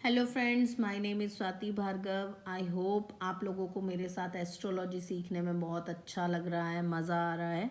Hello friends, my name is Swati Bhargav. I hope आप लोगों को मेरे साथ एस्ट्रोलॉजी सीखने में बहुत अच्छा लग रहा है, मज़ा आ रहा है।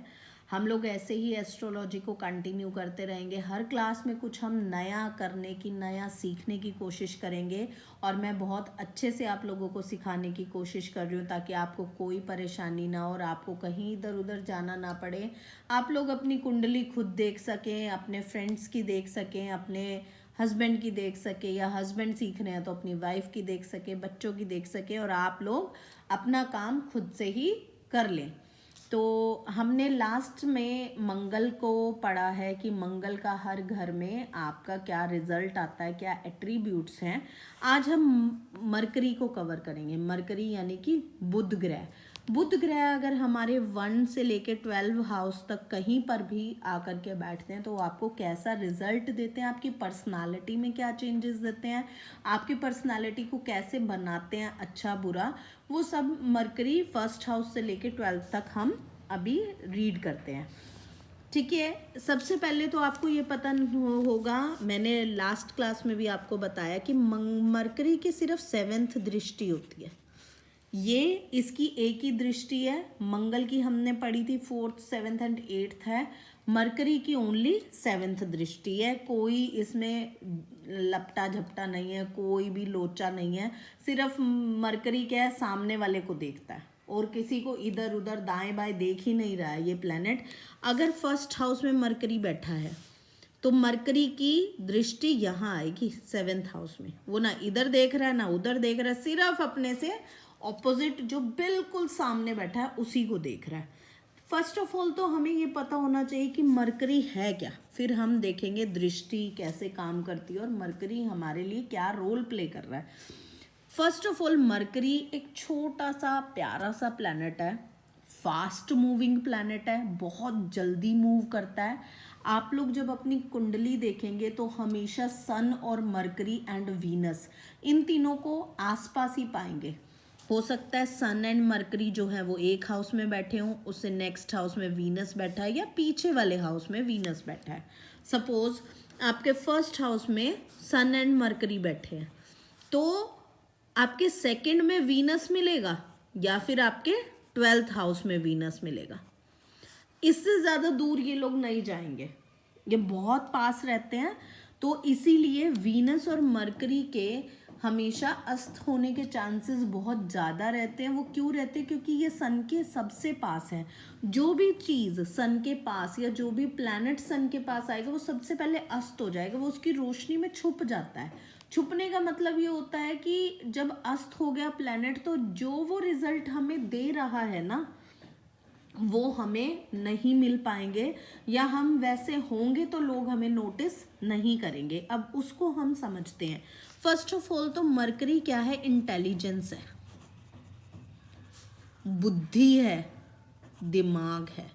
हम लोग ऐसे ही एस्ट्रोलॉजी को कंटिन्यू करते रहेंगे। हर क्लास में कुछ हम नया करने की, नया सीखने की कोशिश करेंगे और मैं बहुत अच्छे से आप लोगों को सिखाने की कोशिश कर रही हूँ ताकि आपको कोई परेशानी ना हो और आपको कहीं इधर उधर जाना ना पड़े। आप लोग अपनी कुंडली खुद देख सकें, अपने फ्रेंड्स की देख सकें, अपने हस्बैंड की देख सके, या हस्बैंड सीख रहे हैं तो अपनी वाइफ की देख सके, बच्चों की देख सके और आप लोग अपना काम खुद से ही कर लें। तो हमने लास्ट में मंगल को पढ़ा है कि मंगल का हर घर में आपका क्या रिजल्ट आता है, क्या एट्रीब्यूट्स हैं। आज हम मरकरी को कवर करेंगे। मरकरी यानी कि बुध ग्रह। बुध ग्रह अगर हमारे 1 से लेके 12 हाउस तक कहीं पर भी आकर के बैठते हैं तो आपको कैसा रिजल्ट देते हैं, आपकी पर्सनालिटी में क्या चेंजेस देते हैं, आपकी पर्सनालिटी को कैसे बनाते हैं, अच्छा बुरा, वो सब मरकरी 1st हाउस से लेके 12 तक हम अभी रीड करते हैं। ठीक है, सबसे पहले तो आपको ये पता होगा, मैंने लास्ट क्लास में भी आपको बताया कि मरकरी की सिर्फ 7th दृष्टि होती है। ये इसकी एक ही दृष्टि है। मंगल की हमने पढ़ी थी 4th 7th एंड 8th है। मरकरी की ओनली 7th दृष्टि है। कोई इसमें लपटा झपटा नहीं है, कोई भी लोचा नहीं है। सिर्फ मरकरी क्या है, सामने वाले को देखता है और किसी को इधर उधर दाएं बाएं देख ही नहीं रहा है ये प्लैनेट। अगर 1st हाउस में मरकरी बैठा है तो मरकरी की दृष्टि यहाँ आएगी 7th हाउस में। वो ना इधर देख रहा है ना उधर देख रहा है, सिर्फ अपने से ऑपोजिट जो बिल्कुल सामने बैठा है उसी को देख रहा है। फर्स्ट ऑफ ऑल तो हमें ये पता होना चाहिए कि मरकरी है क्या, फिर हम देखेंगे दृष्टि कैसे काम करती है और मरकरी हमारे लिए क्या रोल प्ले कर रहा है। फर्स्ट ऑफ ऑल मरकरी एक छोटा सा प्यारा सा प्लैनेट है, फास्ट मूविंग प्लैनेट है, बहुत जल्दी मूव करता है। आप लोग जब अपनी कुंडली देखेंगे तो हमेशा सन और मरकरी एंड वीनस इन तीनों को आसपास ही पाएंगे। हो सकता है सन एंड मरकरी जो है वो एक हाउस में बैठे हों, उससे नेक्स्ट हाउस में वीनस बैठा है या पीछे वाले हाउस में वीनस बैठा है। सपोज आपके 1st हाउस में सन एंड मरकरी बैठे हैं तो आपके 2nd में वीनस मिलेगा या फिर आपके 12th हाउस में वीनस मिलेगा। इससे ज़्यादा दूर ये लोग नहीं जाएंगे, ये बहुत पास रहते हैं। तो इसीलिए वीनस और मरकरी के हमेशा अस्त होने के चांसेस बहुत ज़्यादा रहते हैं। वो क्यों रहते हैं? क्योंकि ये सन के सबसे पास है। जो भी चीज़ सन के पास या जो भी प्लैनेट सन के पास आएगा वो सबसे पहले अस्त हो जाएगा, वो उसकी रोशनी में छुप जाता है। छुपने का मतलब ये होता है कि जब अस्त हो गया प्लैनेट तो जो वो रिजल्ट हमें दे रहा है ना वो हमें नहीं मिल पाएंगे, या हम वैसे होंगे तो लोग हमें नोटिस नहीं करेंगे। अब उसको हम समझते हैं। फर्स्ट ऑफ ऑल तो मरकरी क्या है? इंटेलिजेंस है, बुद्धि है, दिमाग है।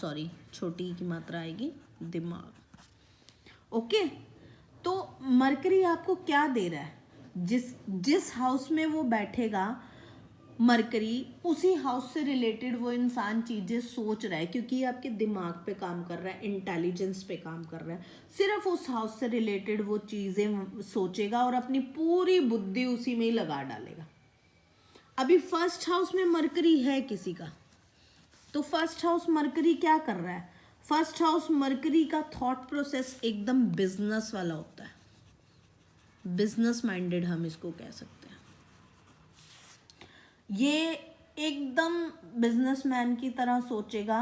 सॉरी, छोटी की मात्रा आएगी, दिमाग। ओके, तो मरकरी आपको क्या दे रहा है? जिस हाउस में वो बैठेगा मरकरी, उसी हाउस से रिलेटेड वो इंसान चीज़ें सोच रहा है, क्योंकि ये आपके दिमाग पे काम कर रहा है, इंटेलिजेंस पे काम कर रहा है। सिर्फ उस हाउस से रिलेटेड वो चीज़ें सोचेगा और अपनी पूरी बुद्धि उसी में ही लगा डालेगा। अभी 1st हाउस में मरकरी है किसी का तो 1st हाउस मरकरी क्या कर रहा है? 1st हाउस मरकरी का थॉट प्रोसेस एकदम बिजनेस वाला होता है, बिजनेस माइंडेड हम इसको कह सकते हैं। ये एकदम बिजनेसमैन की तरह सोचेगा।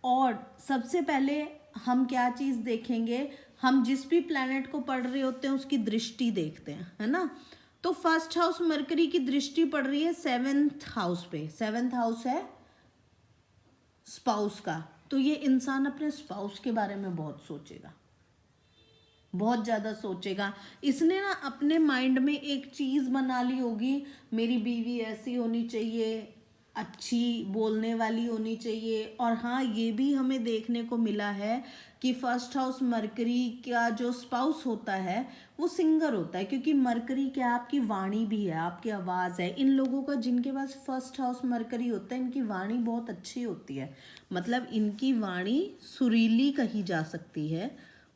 और सबसे पहले हम क्या चीज़ देखेंगे? हम जिस भी प्लैनेट को पढ़ रहे होते हैं उसकी दृष्टि देखते हैं, है ना। तो 1st हाउस मरकरी की दृष्टि पड़ रही है 7th हाउस पे। 7th हाउस है स्पाउस का, तो ये इंसान अपने स्पाउस के बारे में बहुत सोचेगा, बहुत ज़्यादा सोचेगा। इसने ना अपने माइंड में एक चीज़ बना ली होगी, मेरी बीवी ऐसी होनी चाहिए, अच्छी बोलने वाली होनी चाहिए। और हाँ, ये भी हमें देखने को मिला है कि 1st हाउस मरकरी का जो स्पाउस होता है वो सिंगर होता है, क्योंकि मरकरी क्या, आपकी वाणी भी है, आपकी आवाज़ है। इन लोगों का जिनके पास 1st हाउस मरकरी होता है इनकी वाणी बहुत अच्छी होती है, मतलब इनकी वाणी सुरीली कही जा सकती है,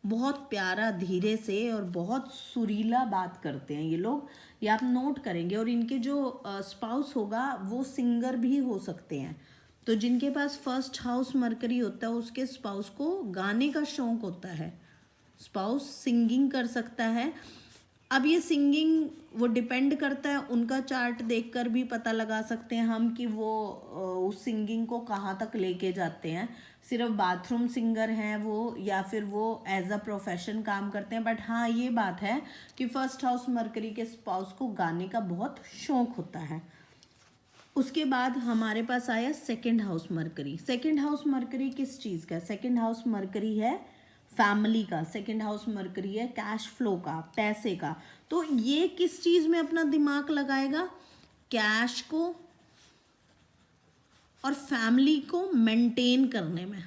बहुत प्यारा धीरे से और बहुत सुरीला बात करते हैं ये लोग, ये आप नोट करेंगे। और इनके जो स्पाउस होगा वो सिंगर भी हो सकते हैं। तो जिनके पास फर्स्ट हाउस मरकरी होता है उसके स्पाउस को गाने का शौक होता है, स्पाउस सिंगिंग कर सकता है। अब ये सिंगिंग वो डिपेंड करता है, उनका चार्ट देखकर भी पता लगा सकते हैं हम कि वो उस सिंगिंग को कहाँ तक लेके जाते हैं। सिर्फ बाथरूम सिंगर हैं वो या फिर वो एज अ प्रोफेशन काम करते हैं। बट हाँ ये बात है कि फर्स्ट हाउस मरकरी के स्पाउस को गाने का बहुत शौक होता है। उसके बाद हमारे पास आया second house mercury. Second house mercury किस चीज़ का? सेकंड हाउस मरकरी है फैमिली का। सेकंड हाउस मरकरी है कैश फ्लो का, पैसे का। तो ये किस चीज़ में अपना दिमाग लगाएगा? कैश को और फैमिली को मेंटेन करने में।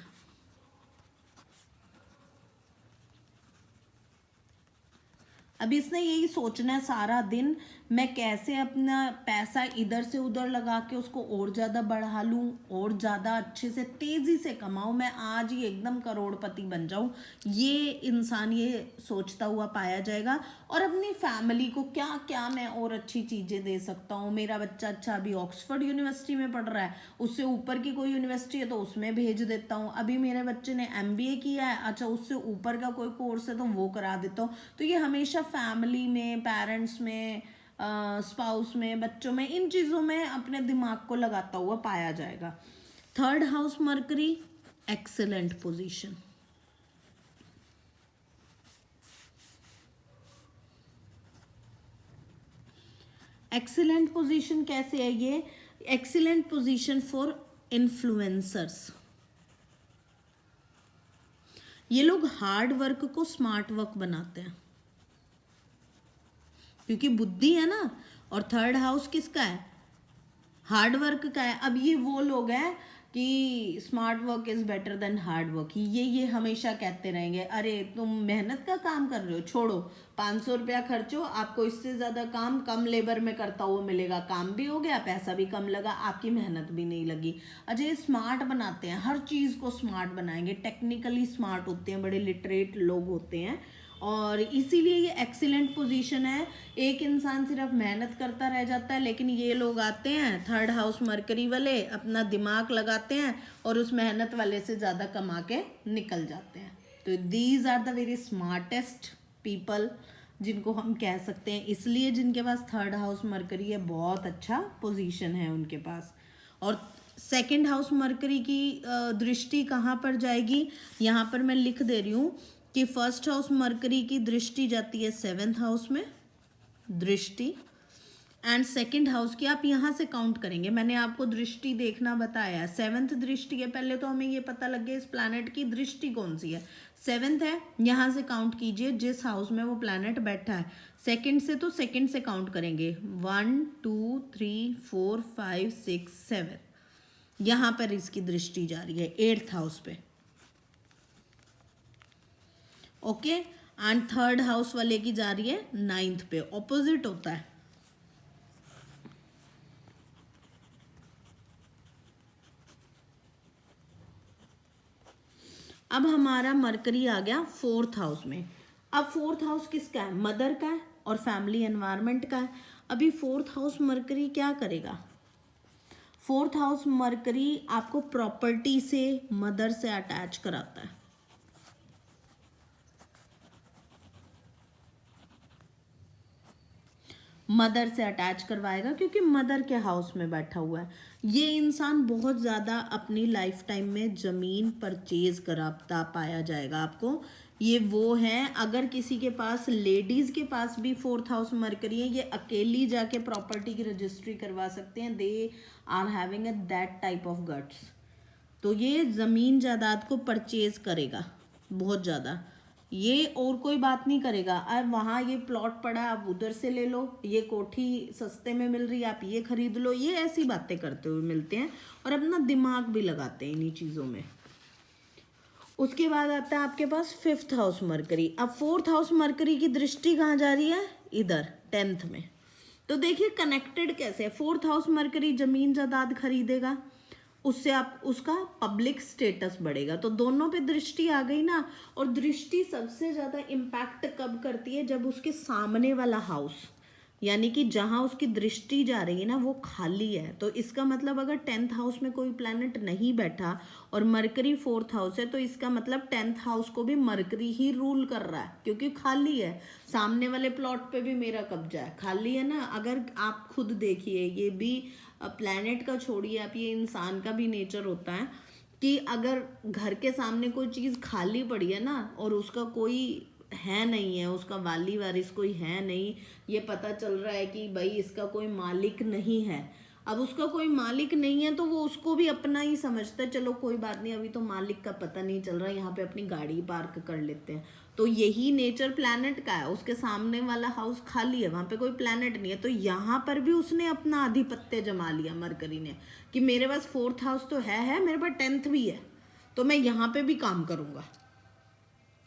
अब इसने यही सोचना है सारा दिन, मैं कैसे अपना पैसा इधर से उधर लगा के उसको और ज़्यादा बढ़ा लूँ, और ज़्यादा अच्छे से तेज़ी से कमाऊँ, मैं आज ही एकदम करोड़पति बन जाऊँ। ये इंसान ये सोचता हुआ पाया जाएगा। और अपनी फैमिली को क्या क्या मैं और अच्छी चीज़ें दे सकता हूँ। मेरा बच्चा अच्छा अभी ऑक्सफोर्ड यूनिवर्सिटी में पढ़ रहा है, उससे ऊपर की कोई यूनिवर्सिटी है तो उसमें भेज देता हूँ। अभी मेरे बच्चे ने MBA किया है, अच्छा उससे ऊपर का कोई कोर्स है तो वो करा देता हूँ। तो ये हमेशा फैमिली में, पेरेंट्स में, स्पाउस में, बच्चों में, इन चीज़ों में अपने दिमाग को लगाता हुआ पाया जाएगा। Third house mercury excellent position. Excellent position कैसे है ये? Excellent position for influencers. ये लोग हार्ड वर्क को स्मार्ट वर्क बनाते हैं क्योंकि बुद्धि है ना। और थर्ड हाउस किसका है? हार्ड वर्क का है। अब ये वो लोग हैं कि smart work is better than hard work, ये हमेशा कहते रहेंगे अरे तुम मेहनत का काम कर रहे हो, छोड़ो 500 रुपया खर्चो, आपको इससे ज़्यादा काम कम लेबर में करता हुआ मिलेगा, काम भी हो गया, पैसा भी कम लगा, आपकी मेहनत भी नहीं लगी। अच्छा ये स्मार्ट बनाते हैं, हर चीज़ को स्मार्ट बनाएंगे, टेक्निकली स्मार्ट होते हैं, बड़े लिटरेट लोग होते हैं और इसीलिए ये एक्सीलेंट पोजीशन है। एक इंसान सिर्फ मेहनत करता रह जाता है, लेकिन ये लोग आते हैं थर्ड हाउस मरकरी वाले, अपना दिमाग लगाते हैं और उस मेहनत वाले से ज़्यादा कमा के निकल जाते हैं। तो these are the very smartest people जिनको हम कह सकते हैं, इसलिए जिनके पास थर्ड हाउस मरकरी है बहुत अच्छा पोजीशन है उनके पास। और सेकंड हाउस मरकरी की दृष्टि कहाँ पर जाएगी? यहाँ पर मैं लिख दे रही हूँ कि फर्स्ट हाउस मरकरी की दृष्टि जाती है 7th हाउस में, दृष्टि, एंड सेकंड हाउस की आप यहाँ से काउंट करेंगे। मैंने आपको दृष्टि देखना बताया, 7th दृष्टि है, पहले तो हमें ये पता लग गया इस प्लैनेट की दृष्टि कौन सी है। 7th है, यहाँ से काउंट कीजिए जिस हाउस में वो प्लैनेट बैठा है। सेकंड से तो सेकंड से काउंट करेंगे, 1 2 3 4 5 6 7, यहाँ पर इसकी दृष्टि जा रही है 8th हाउस पे। ओके, एंड थर्ड हाउस वाले की जा रही है 9th पे, ऑपोजिट होता है। अब हमारा मरकरी आ गया 4th हाउस में। अब 4th हाउस किसका है? मदर का है और फैमिली एनवायरनमेंट का है। अभी 4th हाउस मरकरी क्या करेगा? 4th हाउस मरकरी आपको प्रॉपर्टी से, मदर से अटैच कराता है। मदर से अटैच करवाएगा क्योंकि मदर के हाउस में बैठा हुआ है। ये इंसान बहुत ज़्यादा अपनी लाइफ टाइम में ज़मीन परचेज कराता पाया जाएगा आपको। ये वो हैं, अगर किसी के पास, लेडीज़ के पास भी 4th हाउस मरकरी है, ये अकेली जाके प्रॉपर्टी की रजिस्ट्री करवा सकते हैं। They are having a that type of guts. तो ये ज़मीन जायदाद को परचेज करेगा बहुत ज़्यादा, ये और कोई बात नहीं करेगा। अब वहाँ ये प्लॉट पड़ा आप उधर से ले लो, ये कोठी सस्ते में मिल रही है आप ये खरीद लो, ये ऐसी बातें करते हुए मिलते हैं और अपना दिमाग भी लगाते हैं इन्हीं चीज़ों में। उसके बाद आता है आपके पास 5th हाउस मरकरी। अब 4th हाउस मरकरी की दृष्टि कहाँ जा रही है? इधर 10th में। तो देखिए कनेक्टेड कैसे है। 4th हाउस मरकरी जमीन जायदाद खरीदेगा उससे आप उसका पब्लिक स्टेटस बढ़ेगा। तो दोनों पे दृष्टि आ गई ना। और दृष्टि सबसे ज़्यादा इम्पैक्ट कब करती है, जब उसके सामने वाला हाउस, यानी कि जहाँ उसकी दृष्टि जा रही है ना वो खाली है। तो इसका मतलब अगर 10th हाउस में कोई प्लैनेट नहीं बैठा और मरकरी 4th हाउस है, तो इसका मतलब 10th हाउस को भी मरकरी ही रूल कर रहा है, क्योंकि खाली है। सामने वाले प्लॉट पे भी मेरा कब्जा है, खाली है ना। अगर आप खुद देखिए, ये भी प्लैनेट का छोड़िए, आप ये इंसान का भी नेचर होता है कि अगर घर के सामने कोई चीज़ खाली पड़ी है ना और उसका कोई है नहीं है, उसका वाली वारिस कोई है नहीं, ये पता चल रहा है कि भाई इसका कोई मालिक नहीं है। अब उसका कोई मालिक नहीं है तो वो उसको भी अपना ही समझता है, चलो कोई बात नहीं, अभी तो मालिक का पता नहीं चल रहा, यहाँ पे अपनी गाड़ी पार्क कर लेते हैं। तो यही नेचर प्लैनेट का है। उसके सामने वाला हाउस खाली है, वहाँ पे कोई प्लैनेट नहीं है, तो यहाँ पर भी उसने अपना आधिपत्य जमा लिया मरकरी ने, कि मेरे पास 4th हाउस तो है, मेरे पास 10th भी है, तो मैं यहाँ पे भी काम करूँगा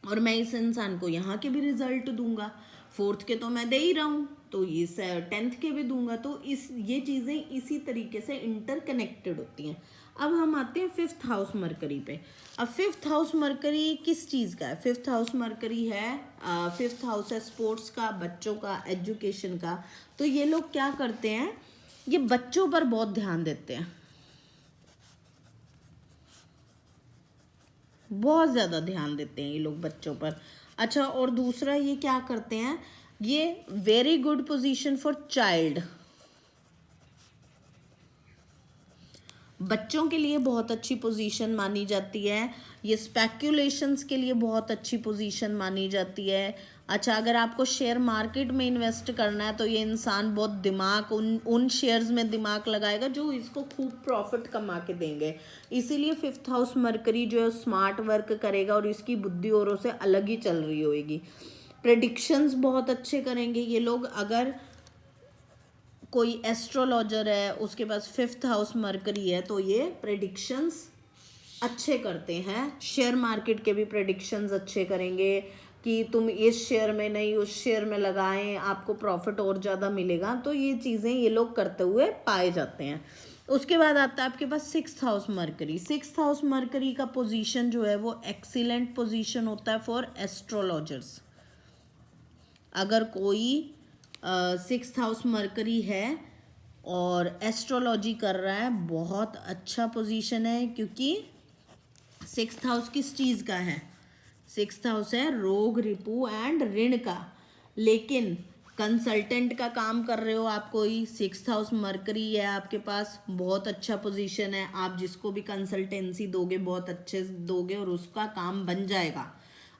और मैं इस इंसान को यहाँ के भी रिजल्ट दूंगा। 4th के तो मैं दे ही रहा हूँ, तो इस 10th के भी दूंगा। तो ये चीज़ें इसी तरीके से इंटरकनेक्टेड होती हैं। अब हम आते हैं 5th हाउस मरकरी पे। अब 5th हाउस मरकरी किस चीज़ का है? 5th हाउस मरकरी है 5th हाउस है स्पोर्ट्स का, बच्चों का, एजुकेशन का। तो ये लोग क्या करते हैं, ये बच्चों पर बहुत ध्यान देते हैं, बहुत ज़्यादा ध्यान देते हैं ये लोग बच्चों पर। अच्छा, और दूसरा ये क्या करते हैं, ये very good position for child, बच्चों के लिए बहुत अच्छी पोजीशन मानी जाती है। ये स्पेक्यूलेशंस के लिए बहुत अच्छी पोजीशन मानी जाती है। अच्छा, अगर आपको शेयर मार्केट में इन्वेस्ट करना है तो ये इंसान बहुत दिमाग उन शेयर्स में दिमाग लगाएगा जो इसको खूब प्रॉफिट कमा के देंगे। इसीलिए 5th हाउस मरकरी जो है स्मार्ट वर्क करेगा और इसकी बुद्धि औरों से अलग ही चल रही होगी। प्रेडिक्शंस बहुत अच्छे करेंगे ये लोग। अगर कोई एस्ट्रोलॉजर है उसके पास 5th हाउस मरकरी है तो ये प्रेडिक्शंस अच्छे करते हैं। शेयर मार्केट के भी प्रेडिक्शंस अच्छे करेंगे कि तुम इस शेयर में नहीं उस शेयर में लगाएं, आपको प्रॉफिट और ज़्यादा मिलेगा। तो ये चीज़ें ये लोग करते हुए पाए जाते हैं। उसके बाद आता है आपके पास 6th house mercury. 6th house mercury का पोजीशन जो है वो एक्सीलेंट पोजीशन होता है फॉर एस्ट्रोलॉजर्स। अगर कोई 6th हाउस मरकरी है और एस्ट्रोलॉजी कर रहा है, बहुत अच्छा पोजीशन है, क्योंकि 6th हाउस किस चीज़ का है? 6th हाउस है रोग, रिपू एंड ऋण का। लेकिन कंसल्टेंट का काम कर रहे हो आप, कोई 6th हाउस मरकरी है आपके पास, बहुत अच्छा पोजीशन है। आप जिसको भी कंसल्टेंसी दोगे बहुत अच्छे से दोगे और उसका काम बन जाएगा।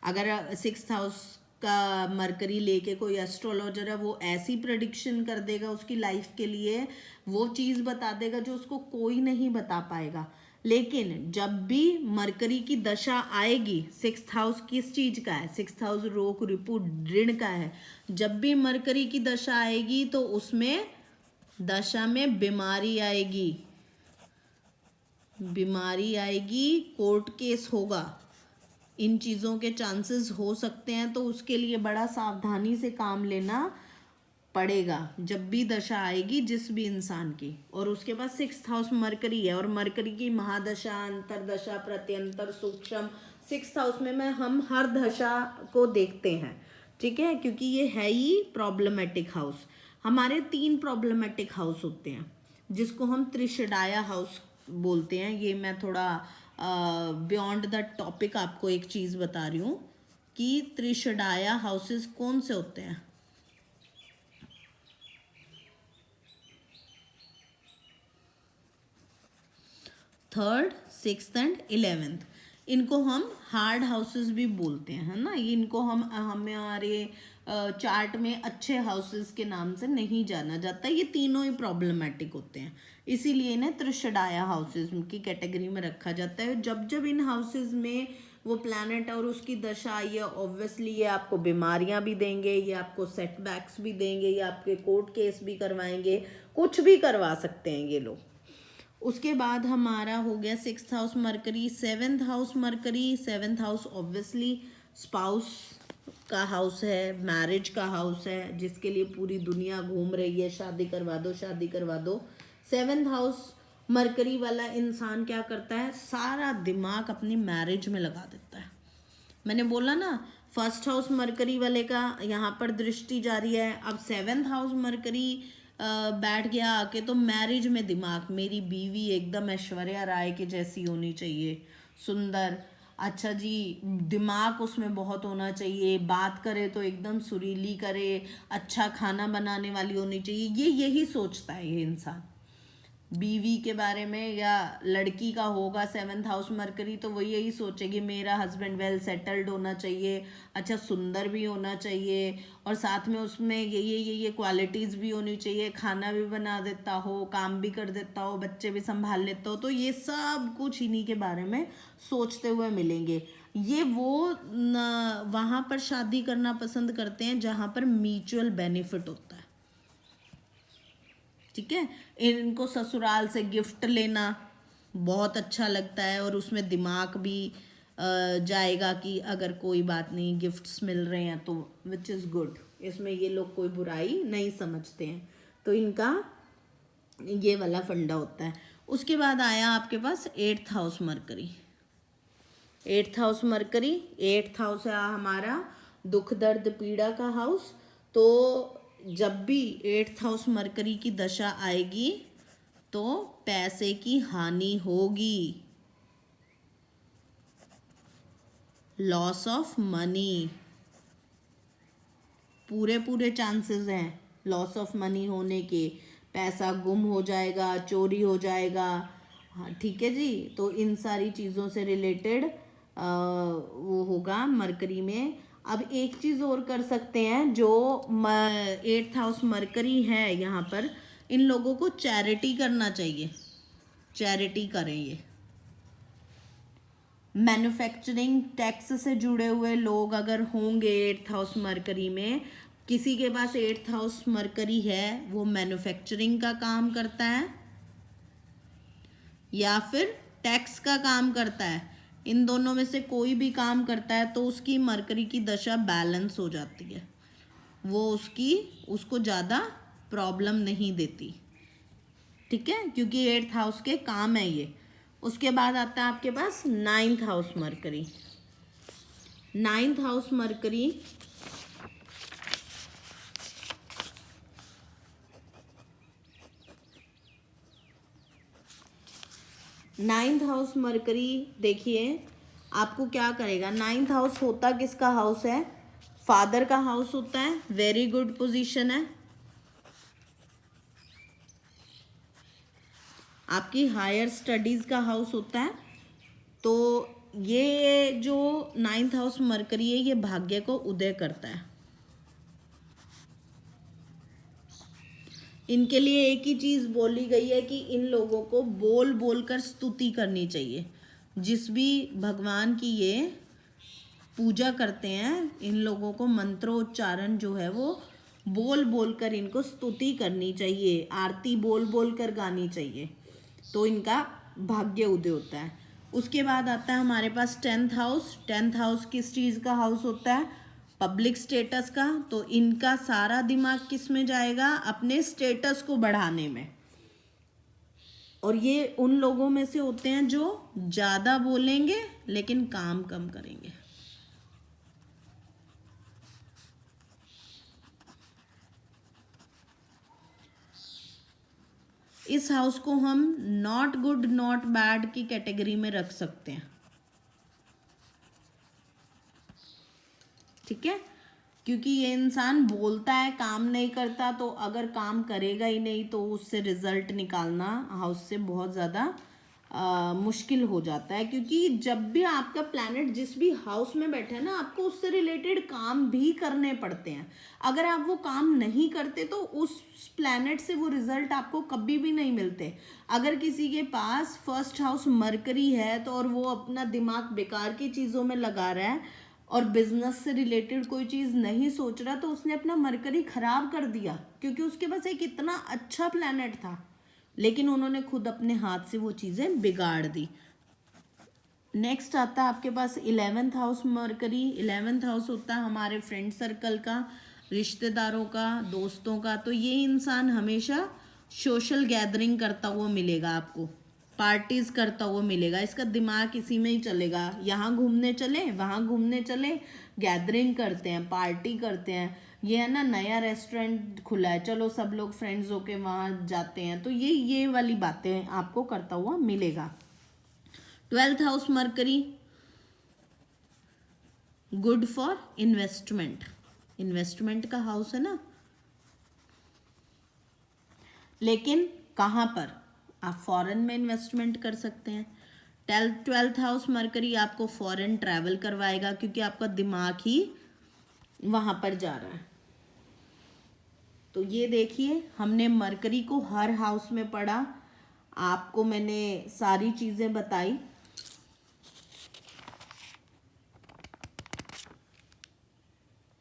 अगर 6th हाउस का मरकरी लेके कोई एस्ट्रोलॉजर है, वो ऐसी प्रेडिक्शन कर देगा उसकी लाइफ के लिए, वो चीज़ बता देगा जो उसको कोई नहीं बता पाएगा। लेकिन जब भी मरकरी की दशा आएगी, 6th हाउस किस चीज का है? 6th हाउस रोग, रिपू, ऋण का है। जब भी मरकरी की दशा आएगी तो उसमें दशा में बीमारी आएगी, बीमारी आएगी, कोर्ट केस होगा, इन चीज़ों के चांसेस हो सकते हैं। तो उसके लिए बड़ा सावधानी से काम लेना पड़ेगा जब भी दशा आएगी जिस भी इंसान की। और उसके बाद 6th हाउस मरकरी है और मरकरी की महादशा, अंतरदशा, प्रत्यंतर, सूक्ष्म, 6th हाउस में हम हर दशा को देखते हैं, ठीक है, क्योंकि ये है ही प्रॉब्लमेटिक हाउस। हमारे 3 प्रॉब्लमेटिक हाउस होते हैं जिसको हम त्रिशडाया हाउस बोलते हैं। ये मैं थोड़ा बियॉन्ड द टॉपिक आपको एक चीज़ बता रही हूँ कि त्रिशडाया हाउसेस कौन से होते हैं। 3rd, 6th एंड 11th, इनको हम हार्ड हाउसेस भी बोलते हैं, है ना। इनको हम हमारे चार्ट में अच्छे हाउसेस के नाम से नहीं जाना जाता। ये तीनों ही प्रॉब्लमेटिक होते हैं, इसीलिए इन्हें त्रिशडाया हाउसेस की कैटेगरी में रखा जाता है। जब जब इन हाउसेस में वो प्लैनेट और उसकी दशा आई है, ऑब्वियसली ये आपको बीमारियां भी देंगे, ये आपको सेटबैक्स भी देंगे, ये आपके कोर्ट केस भी करवाएंगे, कुछ भी करवा सकते हैं ये लोग। उसके बाद हमारा हो गया 6th house mercury. 7th house mercury, 7th house obviously spouse का हाउस है, मैरिज का हाउस है, जिसके लिए पूरी दुनिया घूम रही है, शादी करवा दो, शादी करवा दो। 7th हाउस मरकरी वाला इंसान क्या करता है, सारा दिमाग अपनी मैरिज में लगा देता है। मैंने बोला ना, फर्स्ट हाउस मरकरी वाले का यहाँ पर दृष्टि जारी है, अब 7th हाउस मरकरी बैठ गया आके, तो मैरिज में दिमाग, मेरी बीवी एकदम ऐश्वर्या राय की जैसी होनी चाहिए, सुंदर, अच्छा जी, दिमाग उसमें बहुत होना चाहिए, बात करे तो एकदम सुरीली करे, अच्छा खाना बनाने वाली होनी चाहिए, ये यही सोचता है ये इंसान बीवी के बारे में। या लड़की का होगा 7th हाउस मरकरी, तो वो यही सोचेगी मेरा हस्बैंड वेल सेटल्ड होना चाहिए, अच्छा सुंदर भी होना चाहिए, और साथ में उसमें ये क्वालिटीज़ भी होनी चाहिए, खाना भी बना देता हो, काम भी कर देता हो, बच्चे भी संभाल लेता हो। तो ये सब कुछ इन्हीं के बारे में सोचते हुए मिलेंगे। ये वो वहाँ पर शादी करना पसंद करते हैं जहाँ पर म्यूचुअल बेनिफिट होता है, ठीक है। इनको ससुराल से गिफ्ट लेना बहुत अच्छा लगता है, और उसमें दिमाग भी जाएगा कि अगर कोई बात नहीं गिफ्ट्स मिल रहे हैं तो विच इज़ गुड, इसमें ये लोग कोई बुराई नहीं समझते हैं। तो इनका ये वाला फंडा होता है। उसके बाद आया आपके पास 8th house mercury. 8th house mercury, 8th house है हमारा दुख दर्द पीड़ा का हाउस। तो जब भी 8th हाउस मरकरी की दशा आएगी तो पैसे की हानि होगी, लॉस ऑफ मनी, पूरे चांसेस हैं लॉस ऑफ मनी होने के, पैसा गुम हो जाएगा, चोरी हो जाएगा, हाँ ठीक है जी। तो इन सारी चीज़ों से रिलेटेड वो होगा मरकरी में। अब एक चीज़ और कर सकते हैं, जो 8th हाउस मरकरी है यहाँ पर, इन लोगों को चैरिटी करना चाहिए, चैरिटी करें। ये मैन्युफैक्चरिंग टैक्स से जुड़े हुए लोग अगर होंगे 8th हाउस मरकरी में, किसी के पास 8th हाउस मरकरी है, वो मैन्युफैक्चरिंग का काम करता है या फिर टैक्स का काम करता है, इन दोनों में से कोई भी काम करता है, तो उसकी मरकरी की दशा बैलेंस हो जाती है, वो उसको ज़्यादा प्रॉब्लम नहीं देती, ठीक है, क्योंकि 8th हाउस के काम है ये। उसके बाद आता है आपके पास 9th house mercury. 9th house mercury देखिए आपको क्या करेगा। 9th हाउस होता किसका हाउस है, फादर का हाउस होता है, वेरी गुड पोजीशन है, आपकी हायर स्टडीज़ का हाउस होता है। तो ये जो 9th हाउस मरकरी है, ये भाग्य को उदय करता है। इनके लिए एक ही चीज़ बोली गई है कि इन लोगों को बोल बोल कर स्तुति करनी चाहिए। जिस भी भगवान की ये पूजा करते हैं, इन लोगों को मंत्रोच्चारण जो है वो बोल बोल कर इनको स्तुति करनी चाहिए, आरती बोल बोल कर गानी चाहिए, तो इनका भाग्य उदय होता है। उसके बाद आता है हमारे पास 10th हाउस। 10th हाउस किस चीज़ का हाउस होता है, पब्लिक स्टेटस का। तो इनका सारा दिमाग किस में जाएगा, अपने स्टेटस को बढ़ाने में। और ये उन लोगों में से होते हैं जो ज़्यादा बोलेंगे लेकिन काम कम करेंगे। इस हाउस को हम नॉट गुड नॉट बैड की कैटेगरी में रख सकते हैं, ठीक है, क्योंकि ये इंसान बोलता है काम नहीं करता, तो अगर काम करेगा ही नहीं तो उससे रिजल्ट निकालना हाउस से बहुत ज़्यादा मुश्किल हो जाता है। क्योंकि जब भी आपका प्लैनेट जिस भी हाउस में बैठे है ना, आपको उससे रिलेटेड काम भी करने पड़ते हैं। अगर आप वो काम नहीं करते तो उस प्लैनेट से वो रिजल्ट आपको कभी भी नहीं मिलते। अगर किसी के पास फर्स्ट हाउस मरकरी है तो और वो अपना दिमाग बेकार की चीज़ों में लगा रहा है और बिजनेस से रिलेटेड कोई चीज़ नहीं सोच रहा, तो उसने अपना मरकरी खराब कर दिया, क्योंकि उसके पास एक इतना अच्छा प्लैनेट था लेकिन उन्होंने खुद अपने हाथ से वो चीज़ें बिगाड़ दी। नेक्स्ट आता है आपके पास 11th house mercury. 11th house होता है हमारे फ्रेंड सर्कल का, रिश्तेदारों का, दोस्तों का। तो ये इंसान हमेशा सोशल गैदरिंग करता हुआ मिलेगा आपको, पार्टीज करता हुआ मिलेगा, इसका दिमाग इसी में ही चलेगा, यहाँ घूमने चले वहाँ घूमने चले, गैदरिंग करते हैं, पार्टी करते हैं, ये है ना नया रेस्टोरेंट खुला है चलो सब लोग फ्रेंड्स होके वहाँ जाते हैं, तो ये वाली बातें आपको करता हुआ मिलेगा। 12th house mercury good for investment, investment का हाउस है ना, लेकिन कहाँ पर आप फॉरेन में इन्वेस्टमेंट कर सकते हैं। 12th हाउस मरकरी आपको फॉरेन ट्रैवल करवाएगा क्योंकि आपका दिमाग ही वहाँ पर जा रहा है। तो ये देखिए हमने मरकरी को हर हाउस में पढ़ा, आपको मैंने सारी चीज़ें बताई।